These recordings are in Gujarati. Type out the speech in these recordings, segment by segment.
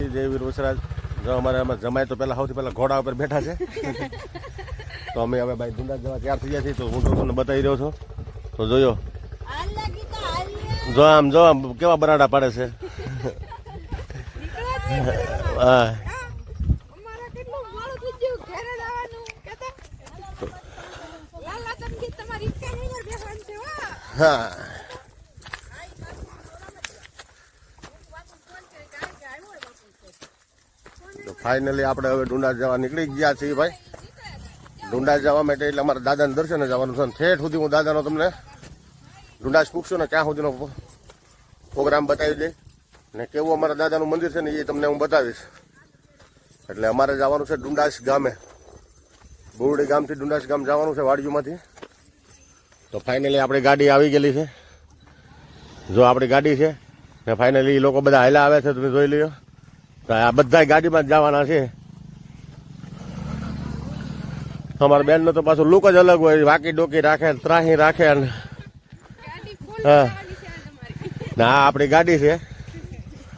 જય વીર વસરાજ. જો અમારે જમાય તો પહેલા સૌથી પહેલા ઘોડા ઉપર બેઠા છે. તો અમે હવે ભાઈ ડુંડા જવા તૈયાર થઈ ગયા છીએ. તો હું તો તમને બતાવી રહ્યો છું. તો જોયો જો આમ કેવા બરાડા પાડે છે. હા હા ફાઇનલી આપણે હવે ડુંડા જવા નીકળી ગયા છીએ ભાઈ. ડુંડા જવા માટે એટલે અમારા દાદાને દર્શને જવાનું છે. ઠેઠ સુધી હું દાદાનો તમને ડુંડાસ પૂછશું ને ત્યાં સુધીનો પ્રોગ્રામ બતાવી દે ને કેવું અમારા દાદાનું મંદિર છે ને એ તમને હું બતાવીશ. એટલે અમારે જવાનું છે ડુંડાસ ગામે. બોરડી ગામથી ડુંડાસ ગામ જવાનું છે વાડીઓમાંથી. તો ફાઇનલી આપણી ગાડી આવી ગયેલી છે. જો આપણી ગાડી છે ને ફાઇનલી એ લોકો બધા હાલા આવે છે, તમે જોઈ લ્યો. તો આ બધા ગાડીમાં જ જવાના છે. અમારા બેનનો તો પાછું લુક જ અલગ હોય, વાકી ડોકી રાખે, ત્રાહી રાખે. હા ના આપણી ગાડી છે,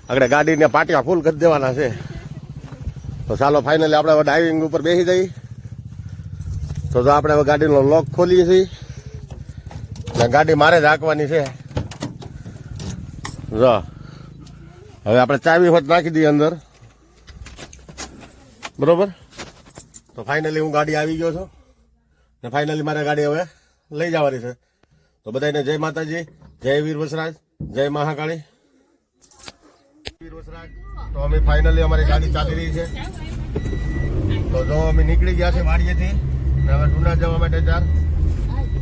આગળ ગાડીને પાટિયા ફૂલ કરી દેવાના છે. તો ચાલો ફાઇનલી આપણે હવે ડ્રાઇવિંગ ઉપર બેસી જઈએ. તો જો આપણે હવે ગાડીનો લોક ખોલીએ છીએ ને ગાડી મારે જ હાંકવાની છે. જો હવે આપણે ચાવી હોત નાખી દઈએ અંદર, બરોબર. તો ફાઇનલી હું ગાડી આવી ગયો છું ને ફાઇનલી મારે ગાડી હવે લઈ જવાની છે. તો બધાને જય માતાજી, જય વીર વસરાજ, જય મહાકાળી. વીર વસરાજ. તો અમે ફાઇનલી અમારી ગાડી ચાલી રહી છે. તો જો અમે નીકળી ગયા છે વાડીએથી ને હવે ડુંડા જવા માટે ચાર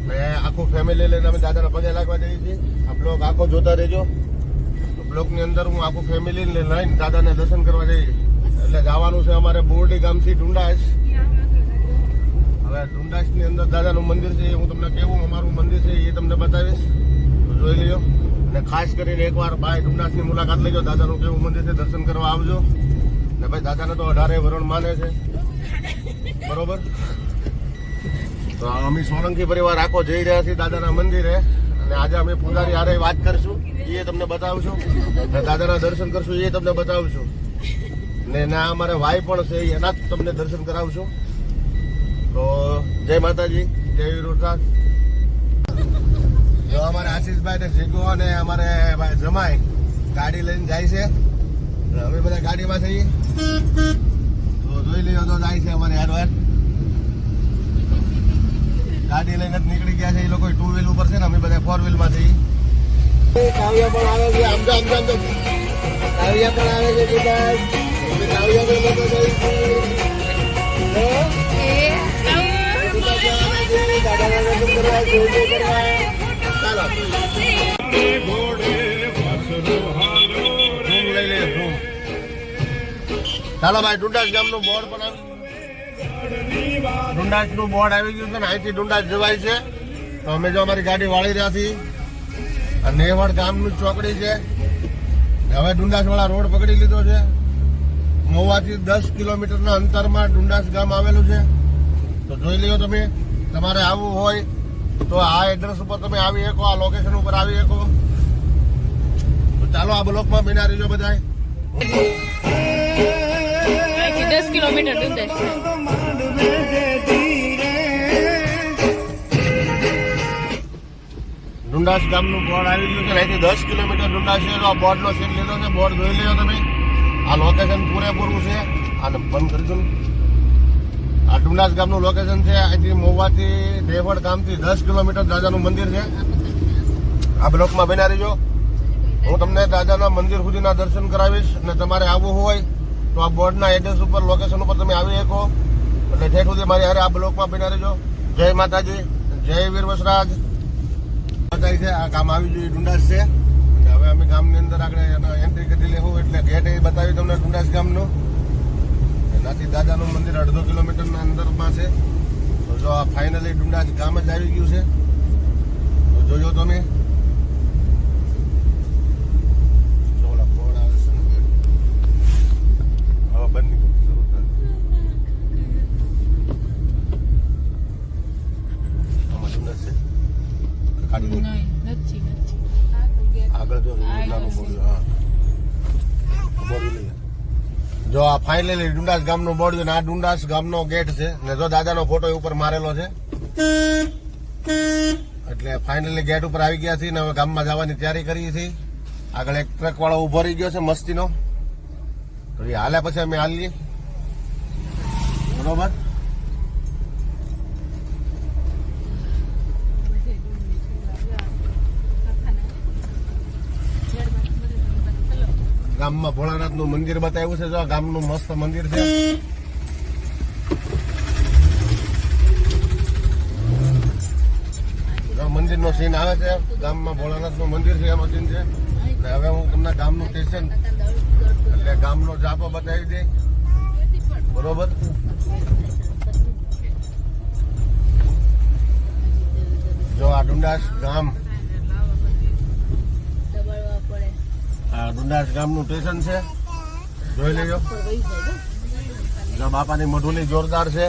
ને આખું ફેમિલી લઈને અમે દાદાના પગે લાગવા જઈએ છીએ. આ બ્લોક આખો જોતા રહેજો. બ્લોકની અંદર હું આખું ફેમિલી લઈને દાદાને દર્શન કરવા જઈએ. એટલે જવાનું છે અમારે બોરડી ગામથી ડુંડાસ. હવે ડુંડાસની અંદર દાદાનું મંદિર છે, હું તમને કેવું અમારું મંદિર છે એ તમને બતાવીશ. તો જોઈ લ્યો. અને ખાસ કરીને એકવાર ભાઈ ડુંડાસની મુલાકાત લેજો. દાદાનું કેવું મંદિર છે, દર્શન કરવા આવજો. ને ભાઈ દાદાને તો 18 વરણ માને છે, બરોબર. તો અમે સોલંકી પરિવાર આખો જઈ રહ્યા છીએ દાદાના મંદિરે. અને આજે અમે પૂજારી હારે વાત કરશું, એ તમને બતાવશું. ને દાદાના દર્શન કરશું, એ તમને બતાવશું. ને ના અમારે ભાઈ પણ છે, એના જ તમને દર્શન કરાવશું. તો જય માતાજી, જય વીરવસરાજ. જો અમારે આશીષભાઈ ને જીગો અને અમારે ભાઈ જમાઈ ગાડી લઈને જાય છે. અમે બધા ગાડીમાં જઈએ. તો જોઈ લઈએ તો જાય છે અમારે હારવાર. ગાડી લઈને જ નીકળી ગયા છે એ લોકો. 2 વ્હીલ ઉપર છે ને અમે બધા 4 વ્હીલમાં જઈએ. કાવ્યા પણ આવે છે, આમ કાવ્યા પણ આવે છે. ચાલો ભાઈ ડુંડાસ ગામનું બોર્ડ પણ ડુંડાસ નું બોર્ડ આવી ગયું છે ને અહીંથી ડુંડાસ જવાય છે. તો અમે જો અમારી ગાડી વાળી રહ્યા છીએ. નેવડ ગામનું ચોકડી છે. હવે ડુંડાસ વાળા રોડ પકડી લીધો છે. મહુવાથી 10 કિલોમીટરના અંતરમાં ડુંડાસ ગામ આવેલું છે. તો જોઈ લ્યો તમે. તમારે આવવું હોય તો આ એડ્રેસ ઉપર તમે આવી શકો, આ લોકેશન ઉપર આવી શકો. તો ચાલો આ બ્લોકમાં બિના રહેજો બધાય. 10 કિલોમીટર ડુંડાસ. ડુંડાસ ગામનું બોર્ડ આવી ગયું છે. અહીંથી 10 કિલોમીટર ડુંડાસ છે. તો આ બોર્ડનો સીન લીધો છે. બોર્ડ જોઈ લ્યો તમે. આ લોકેશન પૂરેપૂરું છે. આને બંધ કરી દો. આ ડુંડાસ ગામનું લોકેશન છે. અહીંથી મહુવાથી દેવડ ગામથી 10 કિલોમીટર દાદાનું મંદિર છે. આ બ્લોકમાં બન્યા રહીજો. હું તમને દાદાના મંદિર સુધીના દર્શન કરાવીશ. અને તમારે આવવું હોય તો આ બોર્ડના એડ્રેસ ઉપર લોકેશન ઉપર તમે આવી શકો. એટલે ઠેઠ સુધી મારી હારે આ બ્લોકમાં બન્યા રહીજો. જય માતાજી, જય વીર વસરાજ. બતાવી છે આ ગામ આવી જોઈએ ડુંડાસ છે. અને હવે અમે ગામની અંદર આગળ એન્ટ્રી કરી લેવું એટલે ગેટ એ બતાવી તમને ડુંડાસ ગામનું. એનાથી દાદાનું મંદિર 1.5 કિલોમીટરના અંદરમાં છે. તો જો આ ફાઇનલી ડુંડાસ ગામ જ આવી ગયું છે. તો જોજો તમે. હવે બંધ નહીં આગળ જો નાનું બોર્ડ. હા બોર્ડ લઈએ. જો આ ફાઇનલી ડુંડાસ ગામનું બોર્ડ છે ને આ ડુંડાસ ગામનો ગેટ છે ને જો દાદાનો ફોટો ઉપર મારેલો છે. એટલે ફાઇનલી ગેટ ઉપર આવી ગયા છીએ ને હવે ગામમાં જવાની તૈયારી કરી છીએ. આગળ એક ટ્રક વાળો ઉભો રહી ગયો છે મસ્તીનો, તો એ હાલે પછી અમે હાલીએ. બરોબર. ગામમાં ભોળાનાથ નું મંદિર બતાવ્યું છે. જો આ ગામનું મસ્ત મંદિર છે. મંદિર નો સીન આવે છે. ગામમાં ભોળાનાથ નું મંદિર છે, એમાં સીન છે. અને હવે હું તમને ગામનું સ્ટેશન એટલે ગામનો જાપો બતાવી દઈ. બરોબર. જો આ ડુંડાસ ગામ, આ ડુંડાસ ગામનું સ્ટેશન છે. જોઈ લેજો. જો બાપાની મઢુલી જોરદાર છે.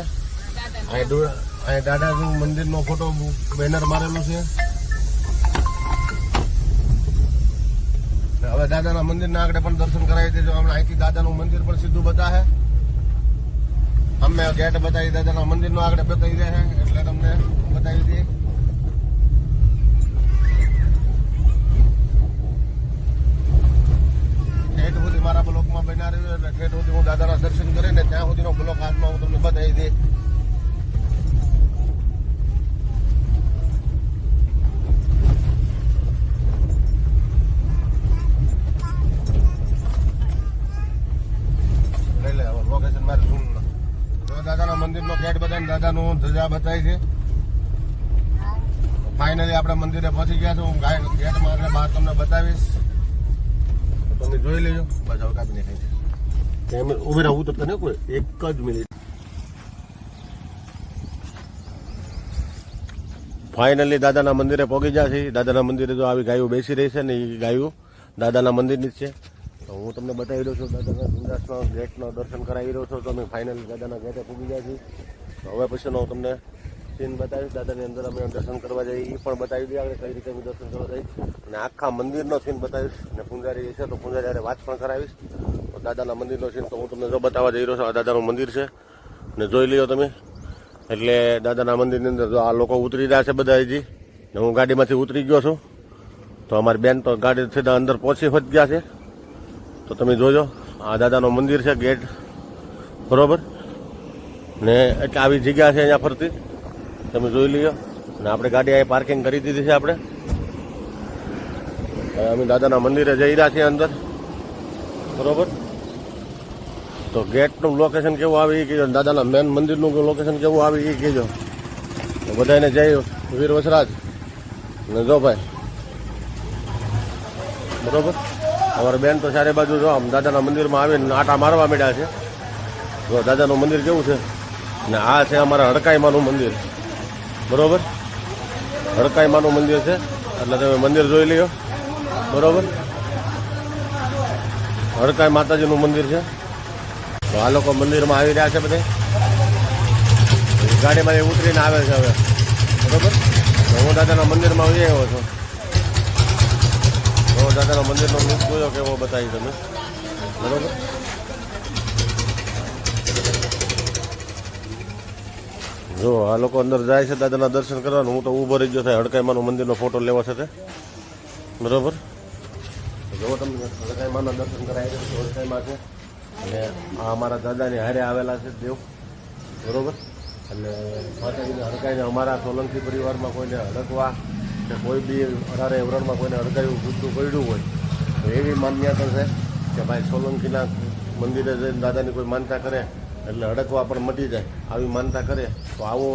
અહીં દાદાજી મંદિરનો ફોટો બેનર મારેલું છે. હવે દાદાના મંદિરના આગળ પણ દર્શન કરાવી દેજો. હમણાં અહીંથી દાદાનું મંદિર પણ સીધું બતાવે. અમે ગેટ બતાવી દાદાના મંદિરનો આગળ બતાવી દે એટલે તમને બતાવી દઈએ. ઠેઠ સુધી મારા બ્લોકમાં બના રહ્યું એટલે ઠેઠ સુધી હું દાદાના દર્શન કરીને ત્યાં સુધીનો બ્લોક હાથમાં હું તમને બતાવી દઈ. લોકેશન મારે દાદાના મંદિરનો ગેટ બતાવીને દાદાનું ધજા બતાવી છે. ફાઇનલી આપણે મંદિરે પહોંચી ગયા છે. હું ગેટમાં આગળ બહાર તમને બતાવીશ, તમે જોઈ લેજો. બસ હવે કાપી નાખાય છે. ઉભી રહું તો તને કોઈ એક જ મિનિટ. ફાઇનલી દાદાના મંદિરે પહોંચી ગયા છે. દાદાના મંદિરે જો આવી ગાયો બેસી રહી છે ને એ ગાયો દાદાના મંદિરની જ છે. તો હું તમને બતાવી રહ્યો છું દાદાના ડુંડાસના ગેટના દર્શન કરાવી રહ્યો છું. તો અમે ફાઇનલી દાદાના ગેટે પહોંચી ગયા છીએ. તો હવે પછીનો હું તમને સીન બતાવીશ. દાદાની અંદર અમે દર્શન કરવા જઈએ એ પણ બતાવી દઈએ આપણે કઈ રીતે અમે દર્શન કરવા જઈએ. અને આખા મંદિરનો સીન બતાવીશ. અને પૂંજારી છે તો પૂંજારી વાત પણ કરાવીશ. તો દાદાના મંદિરનો સીન તો હું તમને જો બતાવવા જઈ રહ્યો છું. આ દાદાનું મંદિર છે ને જોઈ લ્યો તમે. એટલે દાદાના મંદિરની અંદર જો આ લોકો ઉતરી રહ્યા છે બધા હજી. ને હું ગાડીમાંથી ઉતરી ગયો છું. તો અમારી બેન તો ગાડીથી અંદર પહોંચી જ ગયા છે. તો તમે જોજો આ દાદાનું મંદિર છે ગેટ. બરોબર. ને એટલે આવી જગ્યા છે અહીંયા ફરતી તમે જોઈ લ્યો. ને આપણે ગાડી અહીં પાર્કિંગ કરી દીધી છે. આપણે અમે દાદાના મંદિરે જઈ રહ્યા છીએ અંદર. બરોબર. તો ગેટનું લોકેશન કેવું આવે એ કહેજો. દાદાના મેન મંદિરનું લોકેશન કેવું આવે એ કહેજો. બધાને જય વીર વસરાજ ને જો ભાઈ. બરોબર. અમારા બેન તો ચારે બાજુ જો આમ દાદાના મંદિરમાં આવીને આટા મારવા માંડ્યા છે. જો દાદાનું મંદિર કેવું છે. ને આ છે અમારા હડકાઈમાનું મંદિર. બરોબર. હડકાઈમાનું મંદિર છે એટલે તમે મંદિર જોઈ લ્યો. બરોબર. હડકાઈ માતાજીનું મંદિર છે. તો આ લોકો મંદિરમાં આવી રહ્યા છે બધે. ગાડીમાં એ ઉતરીને આવે છે હવે. બરોબર. હું દાદાના મંદિરમાં આવી આવ્યો છું. તો દાદાના મંદિરનો લુક જોયો કેવો બતાવી તમે. બરોબર. જો આ લોકો અંદર જાય છે દાદાના દર્શન કરવાનું. હું તો ઊભો રહી ગયો થાય હડકાઈમાનો મંદિરનો ફોટો લેવા છે. બરોબર. જો તમને હડકાઈમાના દર્શન કરાવી દે. હડકાઈમાં છે અને આ અમારા દાદાની હારે આવેલા છે દેવ. બરોબર. અને માતાજીને હડકાઈને અમારા સોલંકી પરિવારમાં કોઈને હડકવા કે કોઈ બી 18 એવરણમાં કોઈને હડકાયું પૂછતું પડ્યું હોય તો એવી માન્યતા છે કે ભાઈ સોલંકીના મંદિરે જઈને દાદાની કોઈ માનતા કરે એટલે હડકવા પણ મટી જાય. આવી માનતા કરે તો આવો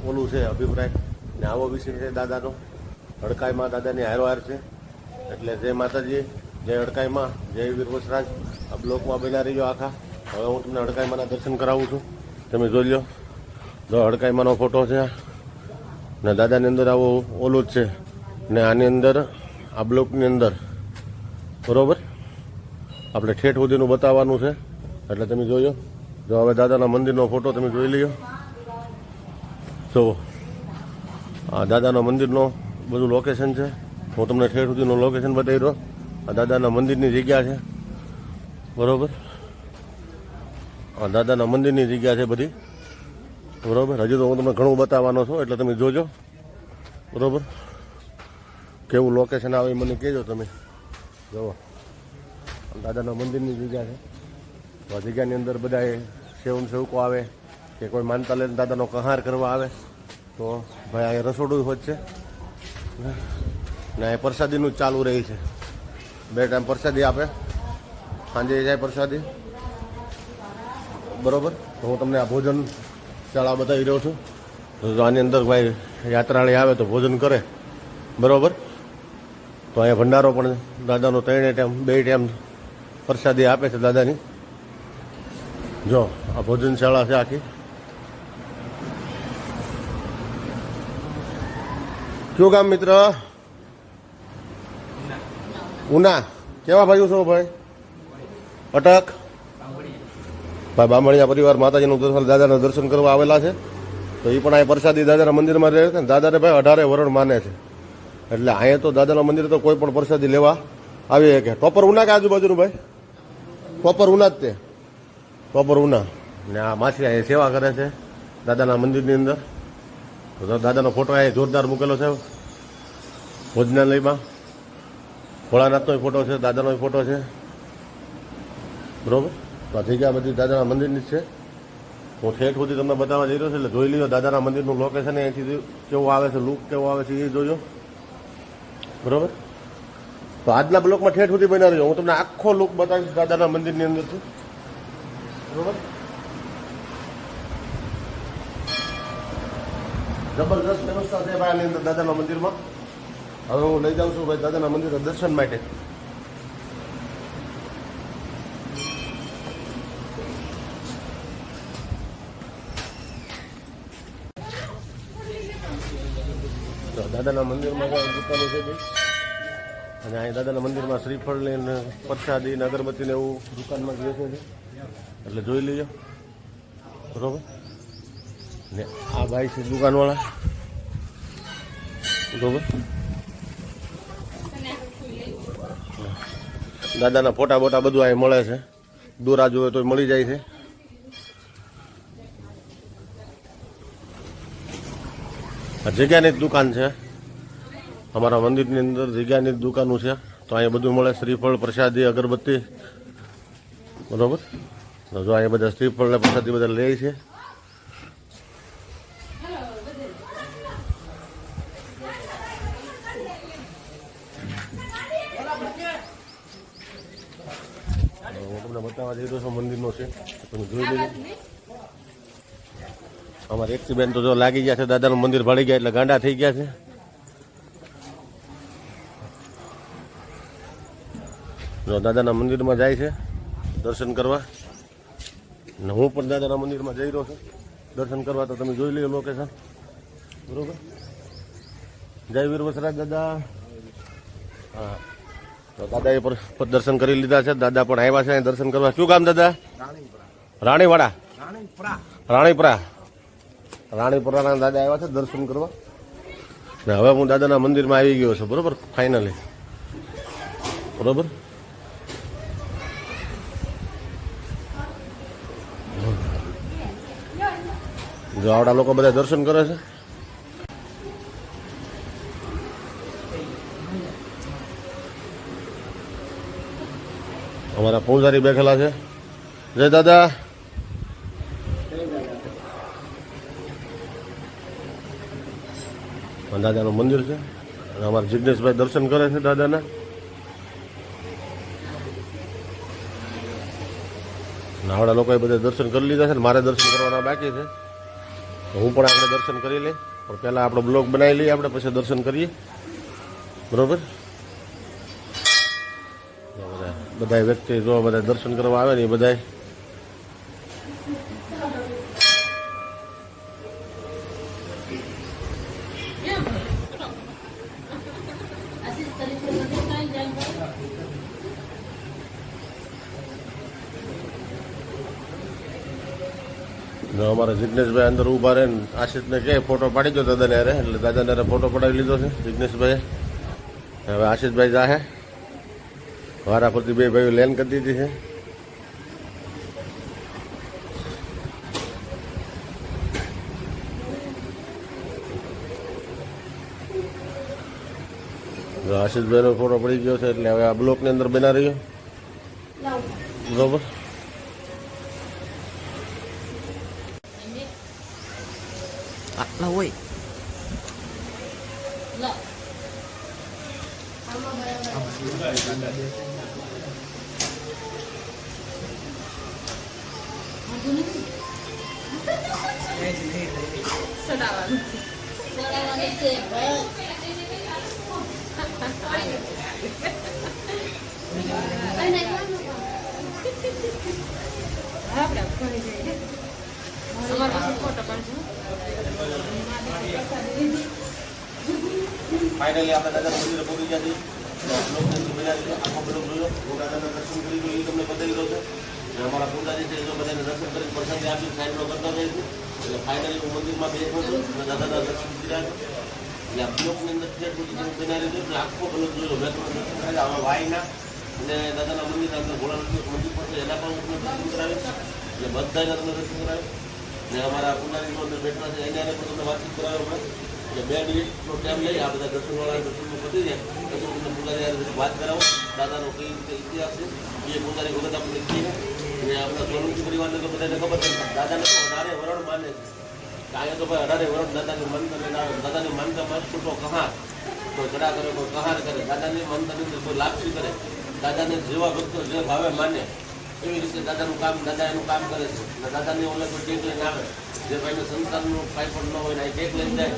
ઓલું છે અભિપ્રાય ને આવો વિષય છે દાદાનો. હડકાઈમાં દાદાની હારોહાર છે. એટલે જય માતાજી, જય હડકાઈમાં, જય વીર વસરાજ. આ બ્લોકમાં બના રહીજો આખા. હવે હું તમને હડકાઈમાના દર્શન કરાવું છું. તમે જોઈ લો. જો હડકાઈમાનો ફોટો છે ને દાદાની અંદર આવો ઓલું જ છે ને આની અંદર આ બ્લોકની અંદર. બરોબર. આપણે ઠેઠ સુધીનું બતાવવાનું છે એટલે તમે જોયો. જો હવે દાદાના મંદિરનો ફોટો તમે જોઈ લ્યો. તો આ દાદાના મંદિરનો બધું લોકેશન છે. હું તમને ઠેઠ સુધીનું લોકેશન બતાવી દઉં. આ દાદાના મંદિરની જગ્યા છે. બરોબર. આ દાદાના મંદિરની જગ્યા છે બધી, બરોબર. હજુ તો હું તમને ઘણું બતાવવાનો છું, એટલે તમે જોજો, બરોબર. કેવું લોકેશન આવે એ મને કહેજો તમે. જુઓ, દાદાના મંદિરની જગ્યા છે. તો આ જગ્યાની અંદર બધા સેવકો આવે કે કોઈ માનતા લઈને દાદાનો કહાર કરવા આવે તો ભાઈ અહીંયા રસોડું હોત છે ને અહીં પ્રસાદીનું જ ચાલુ રહી છે. 2 ટાઈમ પ્રસાદી આપે, સાંજે જાય પ્રસાદી, બરોબર. તો હું તમને આ ભોજન શાળા બતાવી રહ્યો છું. તો આની અંદર ભાઈ યાત્રાળી આવે તો ભોજન કરે, બરોબર. તો અહીંયા ભંડારો પણ દાદાનો 3 ટાઈમ 2 ટાઈમ પ્રસાદી આપે છે દાદાની. જો આ ભોજનશાળા છે આખી. કયું ગામ મિત્ર? ઉના. કેવા ભાઈઓ છો ભાઈ? અટક ભાઈ બામણિયા પરિવાર માતાજીનું દર્શન, દાદાના દર્શન કરવા આવેલા છે. તો એ પણ અહીંયા પ્રસાદી દાદાના મંદિરમાં રહે છે. દાદાને ભાઈ 18 વરણ માને છે, એટલે અહીંયા તો દાદાના મંદિરે તો કોઈ પણ પ્રસાદી લેવા આવી શકે. પ્રોપર ઉના કે આજુબાજુનું ભાઈ? પ્રોપર ઉના જ તે, પ્રોપર ઉના. ને આ માસી અહીંયા સેવા કરે છે દાદાના મંદિરની અંદર. તો દાદાનો ફોટો અહીંયા જોરદાર મૂકેલો છે ભોજનાલયમાં. ભોળાનાથનો ફોટો છે, દાદાનો ફોટો છે, બરોબર. તો આ જગ્યા બધી દાદાના મંદિરની જ છે. હું ઠેઠ સુધી તમને બતાવવા જઈ રહ્યો છું, એટલે જોઈ લીધો દાદાના મંદિરનું લોકેશન અહીંથી કેવું આવે છે, લુક કેવો આવે છે એ જોજો, બરોબર. તો આજના બ્લોકમાં ઠેઠ સુધી બના રહ્યો. હું તમને આખો લુક બતાવીશ દાદાના મંદિરની અંદરથી, બરોબર. જબરદસ્ત વ્યવસ્થા છે ભાઈ આની અંદર દાદાના મંદિરમાં. હવે હું લઈ જાઉં છું ભાઈ દાદાના મંદિર દર્શન માટે. દાદાના મંદિરમાં દુકાનો છે ભાઈ, અને અહીં દાદાના મંદિરમાં શ્રીફળ ને પ્રસાદી ને અગરબત્તી ને એવું દુકાનમાં વેચે છે, એટલે જોઈ લેજો, બરોબર. ને આ ભાઈ છે દુકાનવાળા, બરોબર. દાદાના ફોટા બોટા બધું અહીં મળે છે. દોરા જોવે તો મળી જાય છે. આ જગ્યાની જ દુકાન છે. અમારા મંદિરની અંદર જગ્યાની જ દુકાનો છે. તો અહીંયા બધું મળે, શ્રીફળ, પ્રસાદી, અગરબત્તી, બરોબર. જો અહીંયા બધા શ્રીફળ ને પ્રસાદી બધા લે છે. હું તમને બતાવવા જઈ રહ્યો છું મંદિરનો છે, તમે જોઈ લેજો. અમારે એકથી બેન તો જો લાગી ગયા છે, દાદાનું મંદિર ભાળી ગયા એટલે ગાંડા થઈ ગયા છે. જો દાદાના મંદિરમાં જાય છે દર્શન કરવા, ને હું પણ દાદાના મંદિરમાં જઈ રહ્યો છું દર્શન કરવા. તો તમે જોઈ લો લોકેશન, બરોબર. જય વીર વસરાજ દાદા. હા, તો દાદા એ પર દર્શન કરી લીધા છે. દાદા પણ આવ્યા છે દર્શન કરવા. શું કામ દાદા? રાણીવાડા, રાણીપરા. રાણીપરાના દાદા આવ્યા છે દર્શન કરવા. ને હવે હું દાદાના મંદિરમાં આવી ગયો છું, બરોબર, ફાઇનલી, બરોબર. જો આવડા લોકો બધા દર્શન કરે છે. અમારા પૂજારી બેઠેલા છે. જય દાદા. દાદાનું મંદિર છે અને અમારા જિજ્ઞેશભાઈ દર્શન કરે છે દાદાના. આવડા લોકોએ બધા દર્શન કરી લીધા છે. મારે દર્શન કરવાના બાકી છે. હું પણ આપણે દર્શન કરી લઈએ, પણ પહેલાં આપણો બ્લોગ બનાવી લઈએ આપણે, પછી દર્શન કરીએ, બરોબર. બધા વ્યક્તિ જો બધા દર્શન કરવા આવે ને એ બધા અમારા જિજ્ઞેશભાઈ અંદર ઊભા રહે ને આશિષને કહે ફોટો પાડી દો દાદાને અરે, એટલે દાદાને અરે ફોટો પડાવી લીધો છે જિજ્ઞેશભાઈ. હવે આશિષભાઈ જાહે વારા પરથી બે ભાઈઓ લેન કરી દીધી છે. આશીષભાઈનો ફોટો પડી ગયો છે એટલે હવે આ બ્લોકની અંદર બના રહ્યો બરોબર. આટલા હોય ફાઇનલી આપણે દાદા મંદિરે પહોંચી ગયા છીએ. બ્લોકની અંદર બના રહ્યો આખો બ્લોક જોયો. હું દાદાના દર્શન કરી ગયો એ તમને બતાવી રહ્યો છે. અને અમારા પૂજારી છે એ જો બધાને દર્શન કરી પ્રસાદી આપી સાઈડનો કરતા રહે છે. એટલે ફાઇનલી હું મંદિરમાં બેઠો છું અને દાદાના દર્શન કર્યા છે. એટલે આ બ્લોકની અંદર જે બધું બનાવી રહ્યું એટલે આખો બ્લોક જોયો. મેં તમને દર્શન કર્યા હવે વાયના અને દાદાના મંદિરના અંદર ભોળાનાથ મંદિર પણ છે એના પણ હું તમને દર્શન કરાવીશ. એટલે બધાના તમને દર્શન કરાવીશ. ને અમારા પૂજારીનો અંદર બેઠા છે એને પણ તમને વાતચીત કરાવ્યો આપણે. એટલે 2 મિનિટનો ટાઈમ લઈ આ બધા દર્શનવાળા દર્શનનું પતી જાય પછી હું તમને પૂજારી વાત કરાવું. દાદાનો કઈ રીતે ઇતિહાસ છે એ પૂજારી વખત આપણે લખીએ. અને આપણા સોલંકી પરિવારને તો બધાને ખબર છે દાદાને તો 18 વરણ માને છે. અહીંયા તો ભાઈ 18 વરણ દાદાની માનતા દાદાની માનતા માનશું તો કહાર કોઈ ચડા કરે કોઈ કહાર કરે દાદાની માનતાની અંદર કોઈ લાપસી કરે દાદાને જેવા ભક્તો જે ભાવે માને એવી રીતે દાદાનું કામ દાદા એનું કામ કરે છે. અને દાદાની ઓલે કોઈ ટેક લઈને આવે જે ભાઈને સંતાનનું કાંઈ પણ ન હોય ને એ ટેક લઈને જાય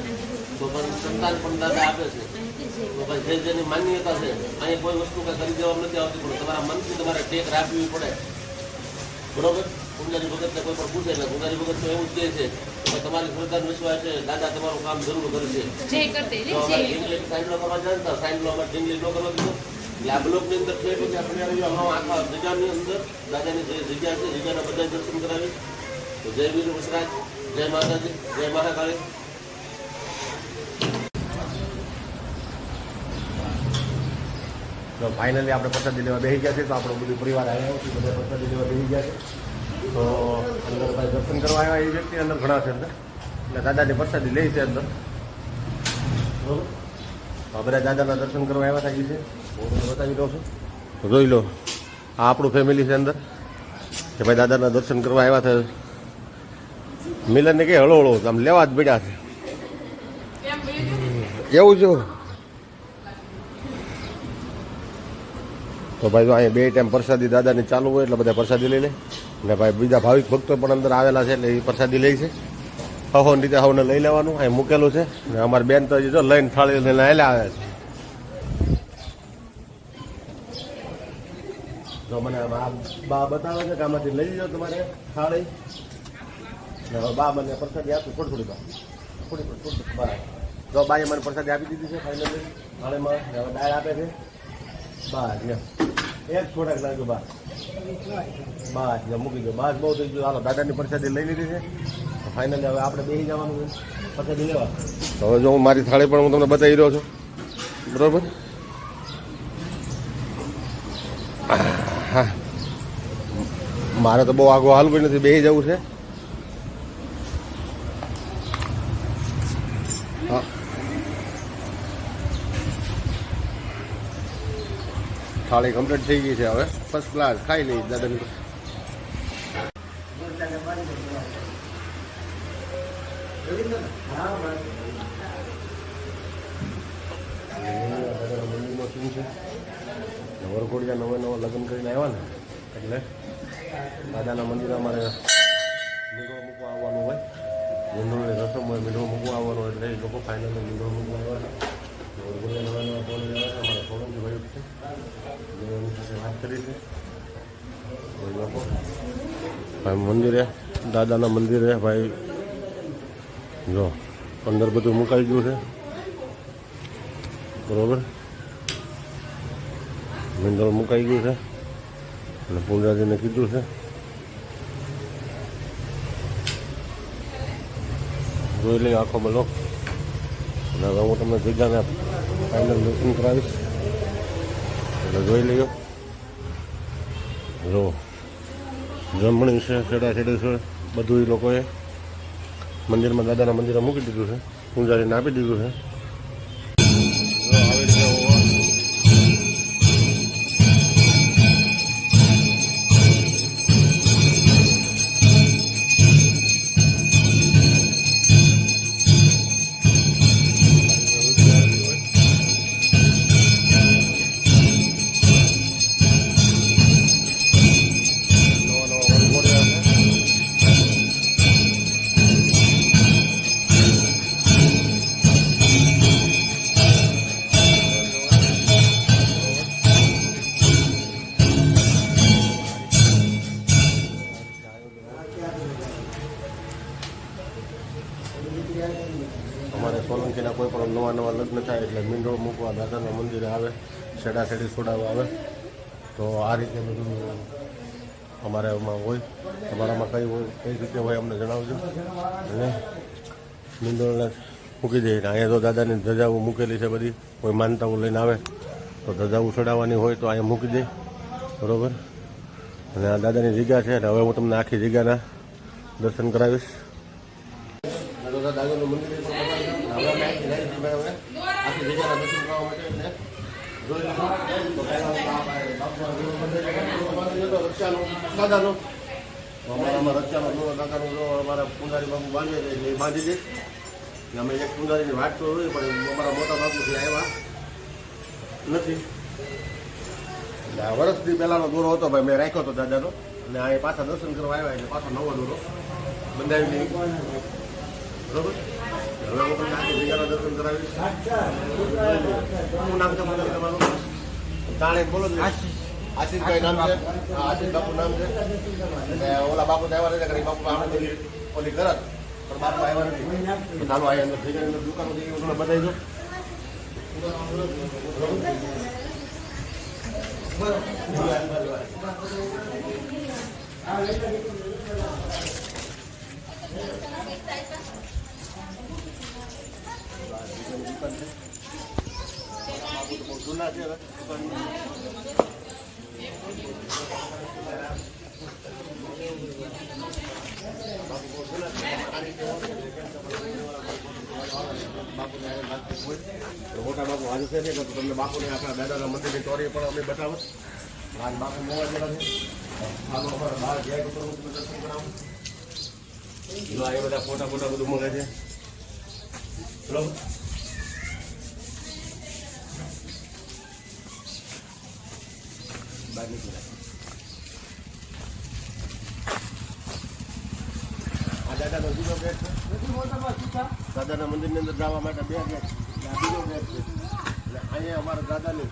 તો પણ સંતાન પણ દાદા આપે છે. તો ભાઈ જે જેની માન્યતા છે અહીંયા કોઈ વસ્તુ કાંઈ કરી દેવામાં નથી આવતી પણ તમારા મનથી તમારે ટેક રાખવી પડે બરોબર. પૂજારી ભગતને કોઈ પણ પૂછે એટલે પૂજારી ભગત તો એવું જ કહે છે કે તમારી શ્રદ્ધા વિશ્વાસ છે દાદા તમારું કામ જરૂર કરશે. ઇંગ્લિશ સાઈડલો કરવા જાય ને સાઈડલો અમારે ઇંગ્લિશ ન કરવા દીધો. એટલે આ બ્લોકની અંદર છે પછી આપણે આખા જગ્યાની અંદર દાદાની જે જગ્યા છે જગ્યાના બધા દર્શન કરાવી. તો જય વીર વસરાજ, જય માતાજી, જય મહાકાળી. તો ફાઇનલી આપણે પ્રસાદી લેવા બેસી ગયા છે. તો આપણો બધું પરિવાર આવ્યો છે બધા પ્રસાદી લેવા બેસી ગયા છે. તો અંદર ભાઈ દર્શન કરવા આવ્યા એ વ્યક્તિ અંદર ઘણા છે અંદર એટલે દાદાની પ્રસાદી લે છે અંદર બરોબર. બધા દાદાના દર્શન કરવા આવ્યા હતા એ છે હું તમને બતાવી દઉં છું. જોઈ લો આ આપણું ફેમિલી છે અંદર કે ભાઈ દાદાના દર્શન કરવા આવ્યા હતા. મિલનને કે હળો હળો આમ લેવા જ પડ્યા છે એવું છે. તો ભાઈ જો અહીંયા 2 ટાઈમ પ્રસાદી દાદાની ચાલુ હોય એટલે બધા પ્રસાદી લઈ લે. ને ભાઈ બીજા ભાવિક ભક્તો પણ અંદર આવેલા છે એટલે એ પ્રસાદી લે છે. હવન રીતે હવને લઈ લેવાનું અહીં મૂકેલું છે. ને અમારી બેન તો જો લઈને થાળી લઈને આવેલા આવે છે. તો મને આ બા બતાવે છે કે આમાંથી લઈ લો તમારે થાળી. ને હવે બા મને પ્રસાદી આપી થોડી બા થોડી બા જો બાએ મને પ્રસાદી આપી દીધી છે ફાઇનલી થાળીમાં. હવે દાળ આપે છે બસ એક થોડાક લાગ્યું બસ મૂકી દો બસ બહુ થઈ ગયું. હાલો દાદાની પ્રસાદી લઈ લીધી છે ફાઇનલી હવે આપણે બેસી જવાનું છે પ્રસાદી લેવા. તો હવે જો હું મારી થાળી પણ હું તમને બતાવી રહ્યો છું બરોબર. હા મારે તો બહુ આગળ હાલવું નથી બેસી જવું છે. હા થાળી કમ્પ્લીટ થઈ ગઈ છે હવે ફર્સ્ટ ક્લાસ ખાઈ લઈ દાદાની. મંદિરમાં શું છે વરઘોડિયા નવા લગ્ન કરીને આવ્યા ને એટલે દાદાના મંદિરે અમારે મીંડો મૂકવા આવવાનું હોય. મીંડોની રસમ હોય મીંડો મૂકવા આવવાનું એટલે એ લોકો ફાઇનલી મીંડો મૂકવા આવ્યા. વરઘોડિયા નવા બોલી આવ્યા અમારા સોલંકી ભાઈ છે એની સાથે વાત કરી છે. એ લોકો ભાઈ મંદિરે દાદાના મંદિરે ભાઈ જો અંદર બધું મુકાઈ ગયું છે બરોબર. મંદિર મુકાઈ ગયું છે અને પૂજારીને કીધું છે જોઈ લઈએ આખો બ્લોક. અને હવે હું તમને જગ્યાને ફાઇનલ દર્શન કરાવીશ એટલે જોઈ લઈએ. જો જમણી છે છેડા છેડે છે બધું એ લોકોએ મંદિરમાં દાદાના મંદિરે મૂકી દીધું છે પૂજારીને આપી દીધું છે. આવી રીતે સોલંકીના કોઈ પણ નવા લગ્ન થાય એટલે મીંડો મૂકવા દાદાના મંદિરે આવે, છેડા છોડાવવા આવે. તો આ રીતે બધું અમારે એમાં હોય. તમારામાં કઈ રીતે હોય અમને જણાવજો. અને મીંડોળને મૂકી દઈએ. અહીંયા તો દાદાની ધજાઓ મૂકેલી છે બધી. કોઈ માનતાઓ લઈને આવે તો ધજાઓ ચડાવવાની હોય તો અહીંયા મૂકી દે, બરાબર. અને આ દાદાની જગ્યા છે. અને હવે હું તમને આખી જગ્યાના દર્શન કરાવીશ. દાદાનું મંદિર આખી જગ્યાના દર્શન કરવા માટે દાદાનો અમારામાં રક્ષાનો દાદાનો અમારા પૂંજારી બાબુ બાંધે છે એ બાંધી દે. અમે એક પૂંજારીની વાત તો હોય પણ અમારા મોટા બાપુથી આવ્યા નથી. એટલે આ વર્ષથી પહેલાનો દોરો હતો ભાઈ, મેં રાખ્યો હતો દાદાનો. અને આ પાછા દર્શન કરવા આવ્યા એટલે પાછો નવો દોરો બંધાવી દઈ, બરોબર. હવે હું તમને આખી જગ્યાના દર્શન કરાવીશ. શું નામ છે તમારું? તાણે બોલો. આશીષભાઈ નામ છે. આશીષ બાપુ નામ છે. અને ઓલા બાપુ તો આવ્યા નથી. બાપુ આપણે ઓલી કરત પણ બાપુ આવ્યા નથી. ચાલો આ અંદર જગ્યાની અંદર દુકાનો થઈ ગઈ તમને બતાવી દો. જૂના છે મોટા બાપુ આજે છે ને તો તમને બાપુને આપણા દાદાના મંદિરની ચોરી પણ અમે બતાવો. આજ બાપુ મોવા જેલા છે. આનો અમારા બહાર જાય તો દર્શન કરાવું. જો આ બધા ફોટા બધું મળે છે, બરોબર. આ દાદાનો બીજો ગેટ છે. દાદાના મંદિરની અંદર જવા માટે 2 ગેટ. આ બીજો ગેટ છે. એટલે અહીંયા અમારા દાદાની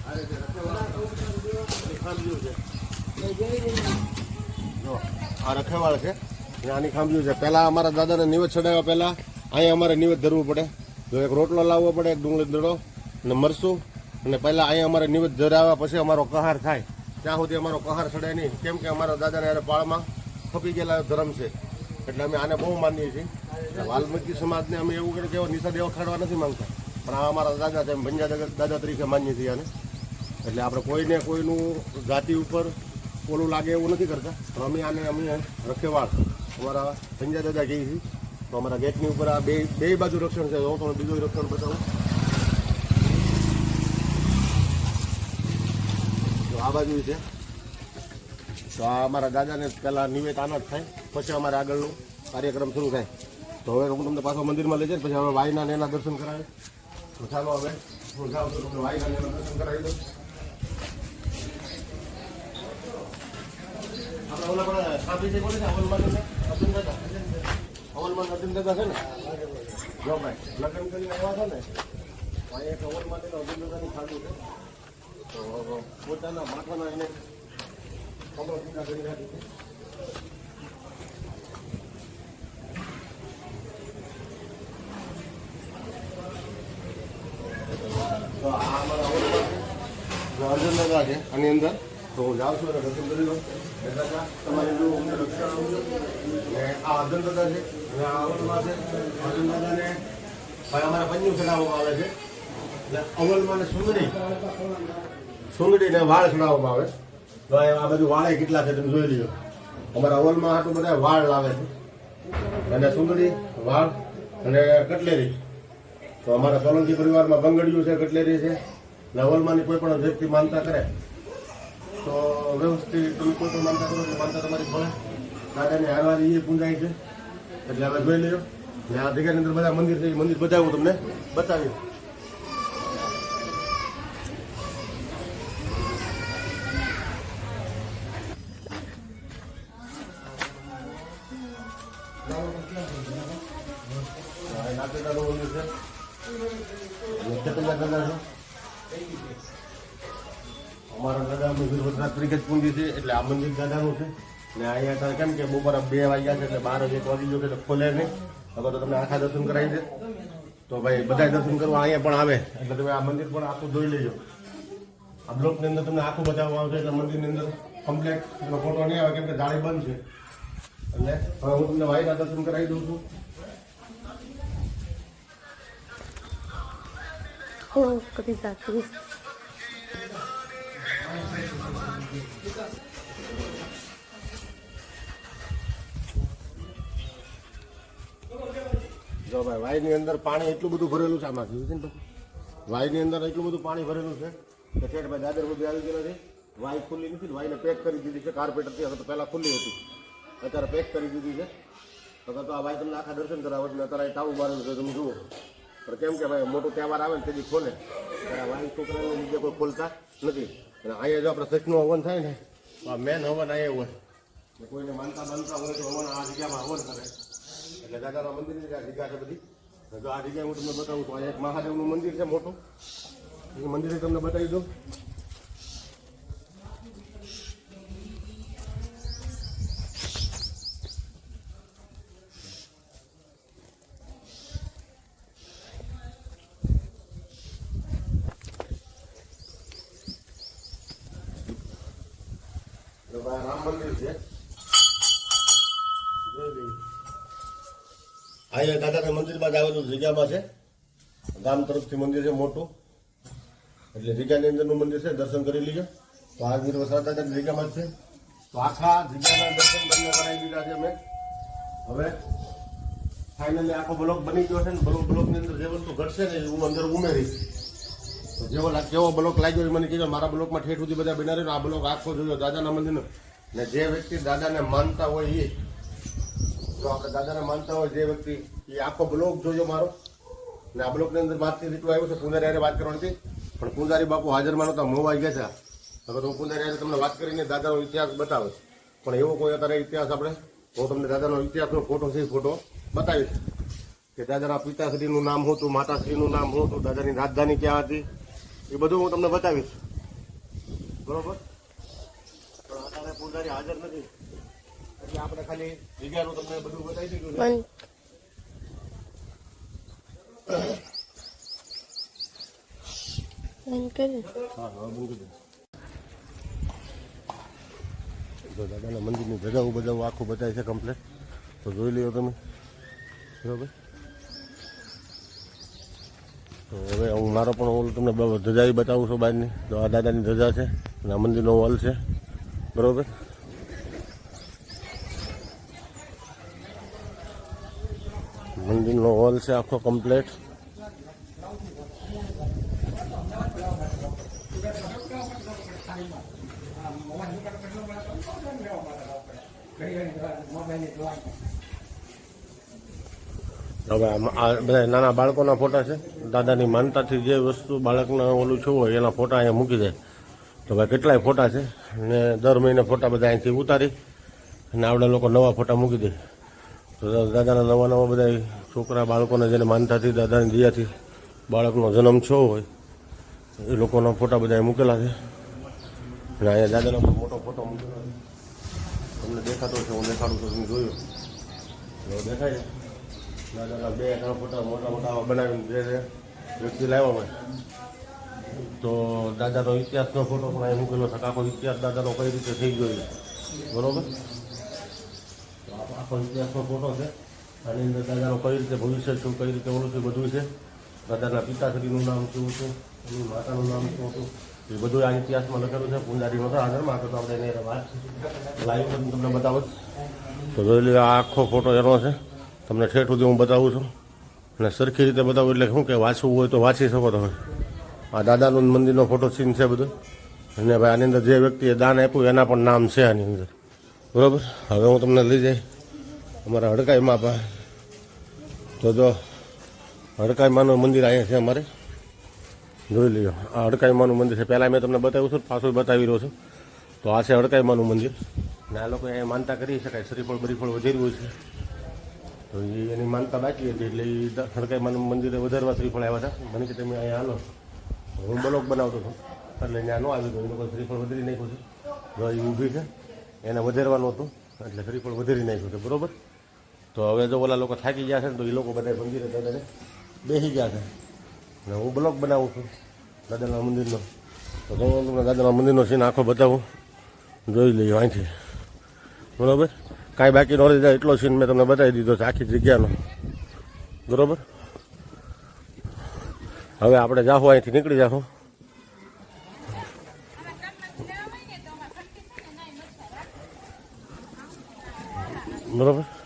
આ રીતે ખાંભ્યું છે. જો આ રખેવાળ છે અને આની ખાંભ્યું છે. પહેલાં અમારા દાદાને નિવેદ ચડાવ્યા પહેલાં અહીંયા અમારે નિવેદ ધરવું પડે. જો એક રોટલો લાવવો પડે, એક ડુંગળી દડો અને મરચું. અને પહેલાં અહીંયા અમારે નિવેદ ધરાવ્યા પછી અમારો કહાર થાય. ત્યાં સુધી અમારો કહાર ચડે નહીં, કેમ કે અમારા દાદાને યારે પાળમાં ખપી ગયેલા ધર્મ છે. એટલે અમે આને બહુ માનીએ છીએ. વાલ્મીકી સમાજને અમે એવું કરે કે નિષેધ એવો ખાડવા નથી માંગતા, પણ આ અમારા દાદા છે, ભંજા દાદા તરીકે માનીએ છીએ આને. એટલે આપણે કોઈને કોઈનું જાતિ ઉપર ઓલું લાગે એવું નથી કરતા. પણ અમે રખેવાળ અમારા ભંજા દાદા કહીએ છીએ. તો અમારા ગેટની ઉપર આ બે બાજુ રક્ષણ છે. હું તમને બીજું રક્ષણ બતાવું. આ બાજુ છે. તો આ અમારા દાદાને પહેલાં નિવેદ આના જ થાય, પછી અમારે આગળનું કાર્યક્રમ શરૂ થાય. તો હવે હું તમને પાછો મંદિરમાં લઈ જાય, પછી હવે વાયના ને એના દર્શન કરાવે. તો ચાલો હવે હું જાઉં તો તમને વાયના ને એના દર્શન કરાવી દઉં. આપણે ઓલા પણ સાબી છે, કોને છે? અવલમાન અર્જુન દાદા છે ને? જો ભાઈ લગ્ન કરીને આવ્યા છે ને, અહીંયા એક અવલમાન અર્જુન દાદાની સાબી છે. તો પોતાના માથાના એને ખબર ટીકા કરી રાખી છે. તો આ અમારા અર્જુન દાદા છે આની અંદર. તો હું જાઉં છું અને દર્શન કરી લઉં. તમારે જો ને આ અર્જુન દાદા છે અને આ અવલમાં છે. અર્જુન દાદાને ભાઈ અમારા પંજું ચડાવવામાં આવે છે. એટલે અવલમાં સુંદડીને વાળ ચડાવવામાં આવે. તો આ બધું વાળે કેટલા છે તમે જોઈ લ્યો. અમારા અવલમાં આટલું બધા વાળ લાવે છે, અને સુંદડી, વાળ અને કટલેરી. તો અમારા સોલંકી પરિવારમાં બંગડીયું છે, કટલેરી છે. અને અવલમાંની કોઈ પણ વ્યક્તિ માનતા કરે તો વ્યવસ્થિત તમે કોઈ પણ માનતા કરો તો માનતા તમારી ભલે. દાદાને હારવાની એ પૂંજાય છે. એટલે હવે જોઈ લ્યો. ને આ જગ્યાની અંદર બધા મંદિર છે, એ મંદિર બધા હું તમને બતાવ્યું. અમારા દાદા વીર વસરાજ તરીકે જ પૂંજી છે. એટલે આ મંદિર દાદાનું છે. ને અહીંયા કેમ કે બપોર 2 વાગ્યા છે એટલે 12 1 વાગી ગયો એટલે ખોલે નહીં. હવે તો તમને આખા દર્શન કરાવી દે. તો ભાઈ બધા દર્શન કરવા અહીંયા પણ આવે એટલે તમે આ મંદિર પણ આખું જોઈ લેજો. આ બ્લોકની અંદર તમને આખું બતાવવામાં આવશે એટલે મંદિરની અંદર કમ્પ્લેટ ફોટો નહીં આવે કેમ કે જાળી બંધ છે. એટલે હવે હું તમને વાયના દર્શન કરાવી દઉં છું. કભી સાથી જો ભાઈ વાયની અંદર પાણી એટલું બધું ભરેલું છે આમાં જોયું છે ને વાયની અંદર એટલું બધું પાણી ભરેલું છે કે ઠેઠ ભાઈ દાદર બધું આવી ગયેલા છે. વાય ખુલ્લી નથી, વાયને પેક કરી દીધી છે. કાર્પેટરથી હવે તો પહેલાં ખુલ્લી હતી, અત્યારે પેક કરી દીધી છે. તો આ વાય તમને આખા દર્શન કરાવે એટલે અત્યારે ટાવું મારેલું છે તમે જુઓ. પણ કેમ કે ભાઈ મોટો તહેવાર આવે ને તેથી ખોલે ત્યારે વાય છોકરાને લીધે કોઈ ખોલતા નથી. અને અહીંયા જો આપણે સચનું હવન થાય ને તો આ મેન હવન અહીંયા હોય. કોઈને માનતા બાંધતા હોય તો હવન આ જગ્યામાં હવન કરે એટલે દાદાના મંદિરની આ જગ્યા છે બધી. જો આ જગ્યાએ હું તમને બતાવું તો અહીંયા એક મહાદેવનું મંદિર છે મોટું, એ મંદિર તમને બતાવી દઉં. રામ મંદિર છે. અહીંયા દાદાના મંદિરમાં જ આવેલું જગ્યામાં છે. ગામ તરફથી મંદિર છે મોટું એટલે જગ્યાની અંદરનું મંદિર છે. દર્શન કરી લીધો તો આ વીર વસરાજ દાદાની જગ્યામાં જ છે. તો આખા જગ્યાના દર્શન તમને કરાવી દીધા છે અમે. હવે ફાઇનલી આખો બ્લોક બની ગયો છે ને બ્લોકની અંદર જે વસ્તુ ઘટશે ને હું અંદર ઉમેરીશ. તો કેવો બ્લોક લાગ્યો એ મને કહેજો. મારા બ્લોકમાં ઠેઠ સુધી બધા બના રહ્યો. આ બ્લોક આખો જોયો દાદાના મંદિરનો. ને જે વ્યક્તિ દાદાને માનતા હોય એ જો આપણે દાદાને માનતા હોય જે વ્યક્તિ એ આખો બ્લોક જોયો મારો. ને આ બ્લોકની અંદર વાતચીત એટલું આવ્યું છે. પૂંજારી હારે વાત કરવાની હતી પણ પૂંજારી બાપુ હાજરમાં નહોતા, મોવાઈ ગયા છે. હવે તો હું પૂંજારી હારે તમને વાત કરીને દાદાનો ઇતિહાસ બતાવીશ. પણ એવો કોઈ અત્યારે ઇતિહાસ આપણે હું તમને દાદાનો ઇતિહાસનો ફોટો છે ફોટો બતાવીશ કે દાદાના પિતાશ્રીનું નામ શું હતું, માતાશ્રીનું નામ શું હતું, દાદાની રાજધાની ક્યાં હતી એ બધું હું તમને બતાવીશ. બરોબર. પણ અત્યારે પૂંજારી હાજર નથી એટલે આપણે ખાલી જગ્યાનું તમને બધું બતાવી દીધું છે. તો દાદાના મંદિરની જગાઓ બજાવું આખું બતાવે છે કમ્પ્લેટ. તો જોઈ લ્યો તમે. બરાબર. તો હવે હું મારો પણ ઓલું તમને ધજા બતાવું છું બહારની. તો આ દાદાની ધજા છે અને આ મંદિરનો હોલ છે. બરાબર. મંદિરનો હોલ છે આખો કમ્પ્લેટ. હવે આ બધા નાના બાળકોના ફોટા છે. દાદાની માનતાથી જે વસ્તુ બાળકના ઓલું છું હોય એના ફોટા અહીંયા મૂકી દે. તો ભાઈ કેટલાય ફોટા છે ને દર મહિને ફોટા બધા અહીંથી ઉતારી અને આવડા લોકો નવા ફોટા મૂકી દે. તો દાદાના નવા બધા છોકરા બાળકોને જેને માનતાથી દાદાની દયાથી બાળકનો જન્મ થયો હોય એ લોકોના ફોટા બધા મૂકેલા છે. અને અહીંયા દાદાનો મોટો ફોટો મૂકેલો છે. તમને દેખાતો છે, હું દેખાડું છું, તમે જોયું દેખાય છે. દાદાના 2-3 ફોટા મોટા મોટા બનાવીને જે વ્યક્તિ લાવ્યા હોય તો દાદાનો ઇતિહાસનો ફોટો પણ અહીં મૂકેલો છે. આખો ઇતિહાસ દાદાનો કઈ રીતે થઈ ગયો છે. બરોબર. તો આખો ઇતિહાસનો ફોટો છે. આની અંદર દાદાનો કઈ રીતે ભવિષ્ય છું, કઈ રીતે ઓલું છે બધું છે. દાદાના પિતાશ્રીનું નામ શું હતું, એની માતાનું નામ શું હતું એ બધું આ ઇતિહાસમાં લખેલું છે. પૂંજારી નહોતા હાજરમાં તો આપણે એને વાત લાઈવ તમને બતાવું. તો જોઈ લો આ આખો ફોટો એનો છે. તમને ઠેઠ સુધી હું બતાવું છું અને સરખી રીતે બતાવું એટલે શું કે વાંચવું હોય તો વાંચી શકો તમે. આ દાદાનું મંદિરનો ફોટો સીન છે બધું. અને ભાઈ આની અંદર જે વ્યક્તિએ દાન આપ્યું એના પણ નામ છે આની અંદર. બરાબર. હવે હું તમને લઈ જઈ અમારા હડકાઈમાં તો જો હડકાઈમાનું મંદિર અહીંયા છે અમારે. જોઈ લ્યો આ હડકાઈમાનું મંદિર છે. પહેલાં મેં તમને બતાવ્યું છું, પાછું બતાવી રહ્યો છું. તો આ છે હડકાઈમાનું મંદિર ને આ લોકો અહીંયા માનતા કરી શકાય. શ્રીફળ બરીફળ વધેર્યું છે તો એની માનતા બાકી હતી એટલે એ હડકાઈમાનું મંદિરે વધારવા શ્રીફળ આવ્યા હતા. મને કે તમે અહીંયા હાલો, હું બ્લોક બનાવતો હતો એટલે ત્યાં ન આવી ગયો. એ લોકો શ્રીફળ વધારી નાખ્યું છે. જો એ ઊભી છે એને વધારવાનું હતું એટલે શ્રીફળ વધારી નાખ્યું છે. બરાબર. તો હવે જો ઓલા લોકો થાકી ગયા છે ને તો એ લોકો બધા મંદિરે દાદાને બેસી ગયા છે ને હું બ્લોગ બનાવું છું દાદાના મંદિરનો. તો હું તમને દાદાના મંદિરનો સીન આખો બતાવું, જોઈ લઈએ અહીંથી. બરાબર, કાંઈ બાકી ન રહી જાય એટલો સીન મેં તમને બતાવી દીધો છે આખી જગ્યાનો. બરાબર, હવે આપણે જાહું અહીંથી નીકળી જાહું. બરાબર.